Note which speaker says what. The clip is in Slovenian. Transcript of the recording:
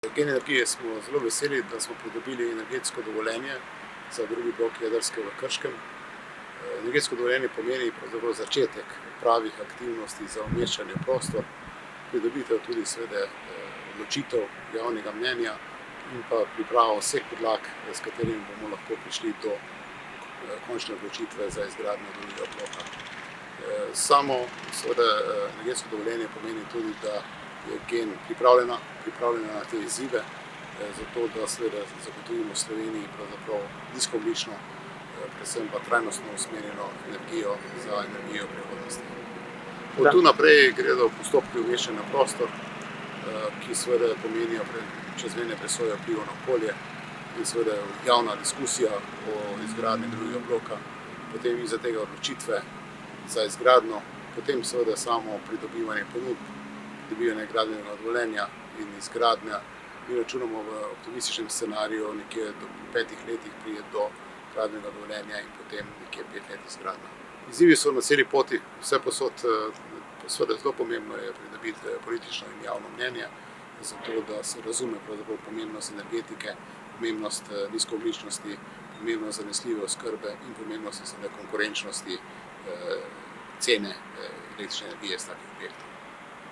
Speaker 1: Gen Energije smo zelo veseli, da smo pridobili energetsko dovoljenje za drugi blok jedrske v Krškem. Energetsko dovoljenje pomeni pravzaprav začetek pravih aktivnosti za umeščanje v prostor, pridobitev tudi seveda odločitev javnega mnenja in pa pripravo vseh podlag, s katerimi bomo lahko prišli do končne odločitve za izgradnjo drugega bloka. Samo seveda energetsko dovoljenje pomeni tudi, da je Gen pripravljena na te izzive, zato da seveda zagotovimo Sloveniji pravzaprav nizkoogljično, predvsem pa trajnostno usmerjeno energijo za energijo prihodnosti. Od tu naprej gredo postopki umeščanja v prostor, ki seveda pomenijo čezmejne presoje vplivov na okolje in seveda javna diskusija o izgradnji drugega bloka, potem izza tega odločitve za izgradnjo, potem seveda samo pridobivanje ponudb, pridobivanje gradbenega dovoljenja in izgradnja. Mi računamo v optimističnem scenariju nekje do 5 letih pride do gradbenega dovoljenja in potem nekje 5 let izgradnja. Izzivi so na celi poti, vsepovsod, seveda zelo pomembno je pridobiti politično in javno mnenje, zato da se razume pravzaprav pomembnost energetike, pomembnost nizkoogljičnosti, pomembnost zanesljive oskrbe in pomembnost seveda konkurenčnosti cene električne energije iz takih objektov.